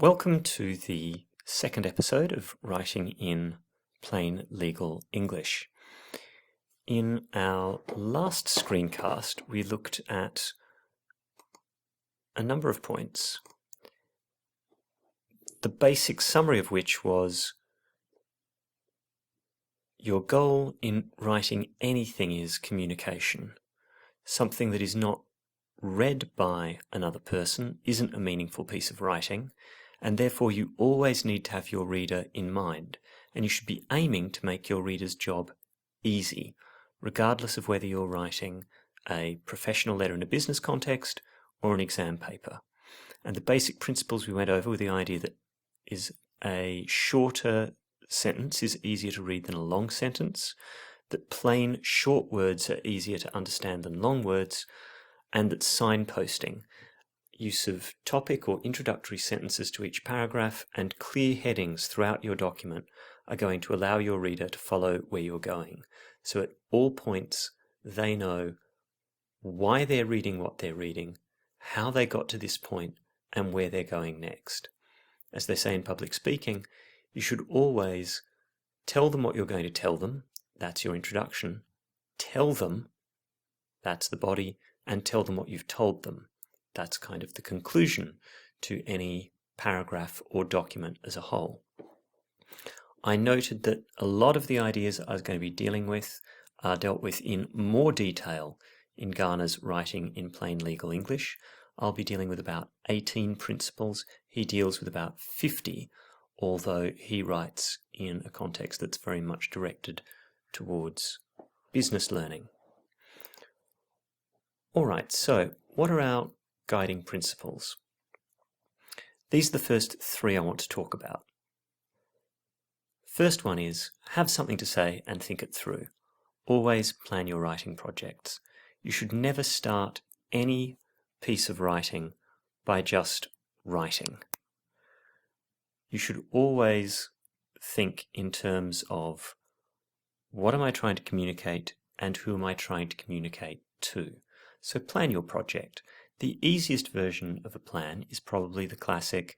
Welcome to the second episode of Writing in Plain Legal English. In our last screencast, we looked at a number of points, the basic summary of which was your goal in writing anything is communication. Something that is not read by another person isn't a meaningful piece of writing, and therefore you always need to have your reader in mind, and you should be aiming to make your reader's job easy, regardless of whether you're writing a professional letter in a business context or an exam paper. And the basic principles we went over were the idea that is a shorter sentence is easier to read than a long sentence, that plain short words are easier to understand than long words, and that signposting, use of topic or introductory sentences to each paragraph, and clear headings throughout your document are going to allow your reader to follow where you're going. So at all points, they know why they're reading what they're reading, how they got to this point, and where they're going next. As they say in public speaking, you should always tell them what you're going to tell them, that's your introduction, tell them, that's the body, and tell them what you've told them. That's kind of the conclusion to any paragraph or document as a whole. I noted that a lot of the ideas I was going to be dealing with are dealt with in more detail in Garner's Writing in Plain Legal English. I'll be dealing with about 18 principles. He deals with about 50, although he writes in a context that's very much directed towards business learning. All right, so what are our guiding principles? These are the first three I want to talk about. First one is have something to say and think it through. Always plan your writing projects. You should never start any piece of writing by just writing. You should always think in terms of what am I trying to communicate and who am I trying to communicate to. So plan your project. The easiest version of a plan is probably the classic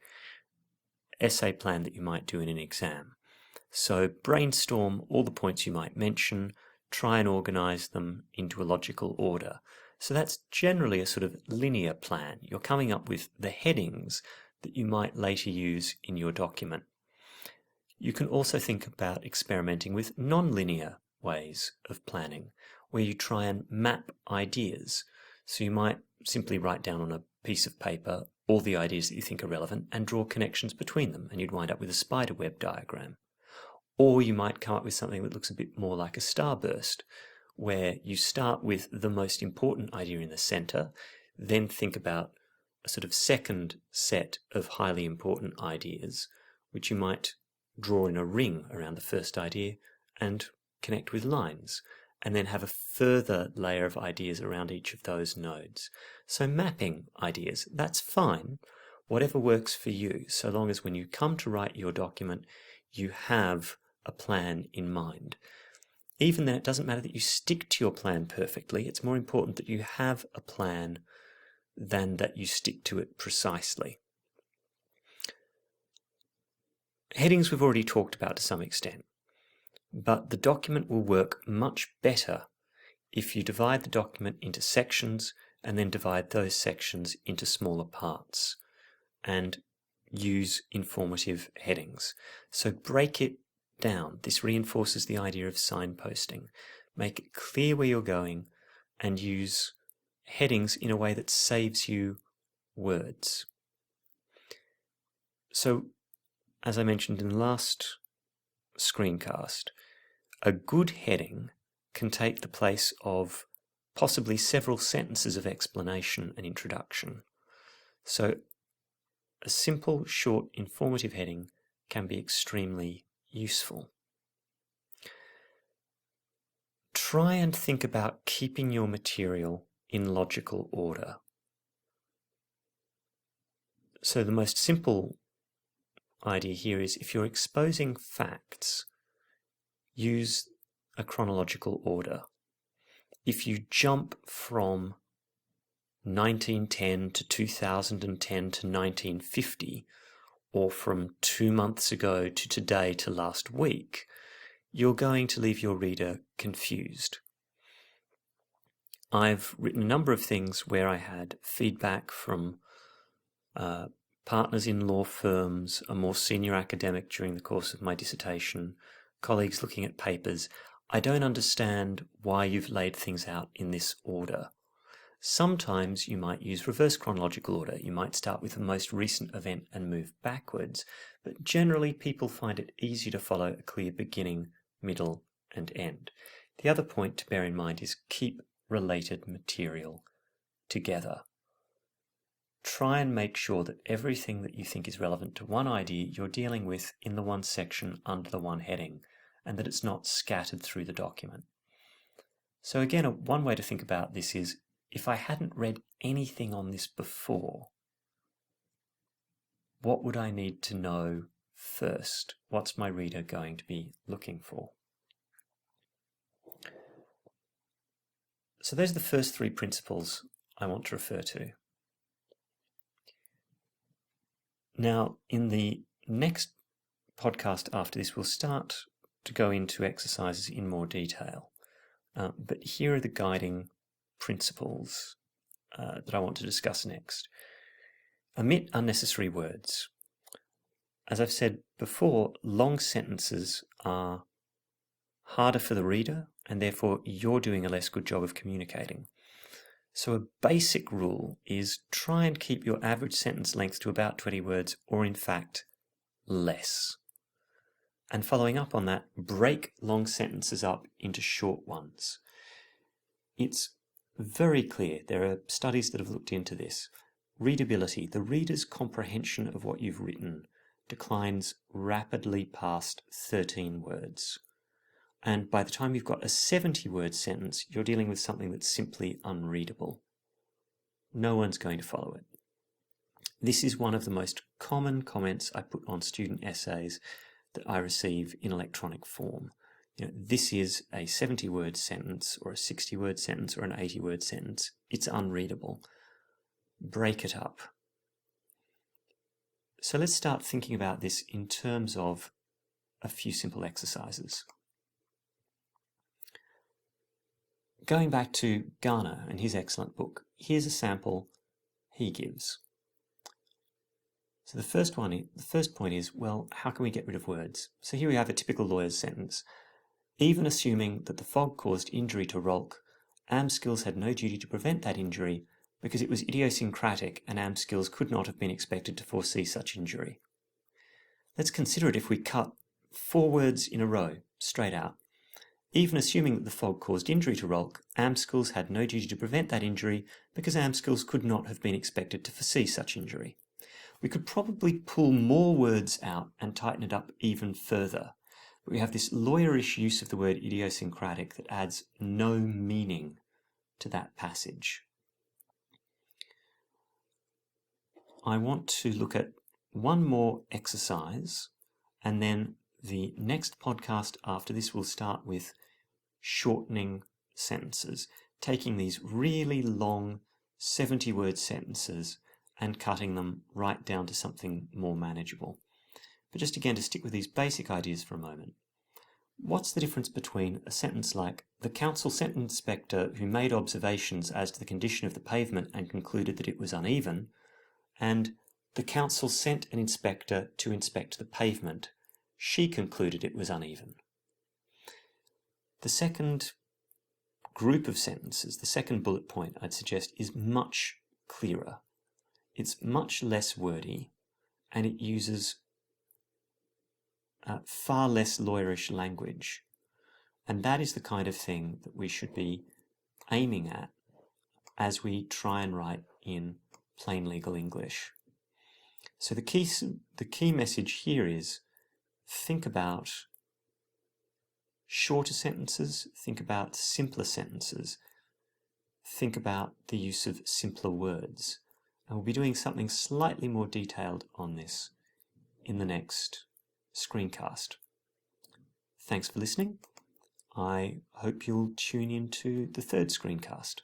essay plan that you might do in an exam. So brainstorm all the points you might mention, try and organize them into a logical order. So that's generally a sort of linear plan. You're coming up with the headings that you might later use in your document. You can also think about experimenting with non-linear ways of planning, where you try and map ideas. So you might simply write down on a piece of paper all the ideas that you think are relevant and draw connections between them, and you'd wind up with a spider web diagram. Or you might come up with something that looks a bit more like a starburst, where you start with the most important idea in the center, then think about a sort of second set of highly important ideas, which you might draw in a ring around the first idea and connect with lines, and then have a further layer of ideas around each of those nodes. So mapping ideas, that's fine, whatever works for you, so long as when you come to write your document, you have a plan in mind. Even then, it doesn't matter that you stick to your plan perfectly. It's more important that you have a plan than that you stick to it precisely. Headings we've already talked about to some extent. But the document will work much better if you divide the document into sections and then divide those sections into smaller parts and use informative headings. So break it down. This reinforces the idea of signposting. Make it clear where you're going and use headings in a way that saves you words. So, as I mentioned in the last screencast, a good heading can take the place of possibly several sentences of explanation and introduction. So a simple, short, informative heading can be extremely useful. Try and think about keeping your material in logical order. So the most simple idea here is if you're exposing facts, use a chronological order. If you jump from 1910 to 2010 to 1950, or from 2 months ago to today to last week, you're going to leave your reader confused. I've written a number of things where I had feedback from partners in law firms, a more senior academic during the course of my dissertation, colleagues looking at papers. I don't understand why you've laid things out in this order. Sometimes you might use reverse chronological order. You might start with the most recent event and move backwards, but generally people find it easy to follow a clear beginning, middle, and end. The other point to bear in mind is keep related material together. Try and make sure that everything that you think is relevant to one idea you're dealing with in the one section under the one heading, and that it's not scattered through the document. So again, one way to think about this is, if I hadn't read anything on this before, what would I need to know first? What's my reader going to be looking for? So those are the first 3 principles I want to refer to. Now, in the next podcast after this, we'll start to go into exercises in more detail. But here are the guiding principles that I want to discuss next. Omit unnecessary words. As I've said before, long sentences are harder for the reader, and therefore you're doing a less good job of communicating. So a basic rule is try and keep your average sentence length to about 20 words, or in fact, less. And following up on that, break long sentences up into short ones. It's very clear, there are studies that have looked into this. Readability, the reader's comprehension of what you've written, declines rapidly past 13 words. And by the time you've got a 70-word sentence, you're dealing with something that's simply unreadable. No one's going to follow it. This is one of the most common comments I put on student essays that I receive in electronic form. This is a 70-word sentence, or a 60-word sentence, or an 80-word sentence. It's unreadable. Break it up. So let's start thinking about this in terms of a few simple exercises. Going back to Garner and his excellent book, here's a sample he gives. So the first point is, well, how can we get rid of words? So here we have a typical lawyer's sentence. Even assuming that the fog caused injury to Rolk, Amskills had no duty to prevent that injury because it was idiosyncratic and Amskills could not have been expected to foresee such injury. Let's consider it if we cut 4 words in a row, straight out. Even assuming that the fog caused injury to Rolk, Amskills had no duty to prevent that injury because Amskills could not have been expected to foresee such injury. We could probably pull more words out and tighten it up even further, but we have this lawyerish use of the word idiosyncratic that adds no meaning to that passage. I want to look at one more exercise, and then the next podcast after this will start with shortening sentences, taking these really long 70-word sentences and cutting them right down to something more manageable. But just again to stick with these basic ideas for a moment. What's the difference between a sentence like, the council sent an inspector who made observations as to the condition of the pavement and concluded that it was uneven, and the council sent an inspector to inspect the pavement. She concluded it was uneven. The second group of sentences, the second bullet point I'd suggest, is much clearer. It's much less wordy, and it uses far less lawyerish language. And that is the kind of thing that we should be aiming at as we try and write in plain legal English. So the key message here is, think about shorter sentences, think about simpler sentences, think about the use of simpler words. And we'll be doing something slightly more detailed on this in the next screencast. Thanks for listening. I hope you'll tune in to the third screencast.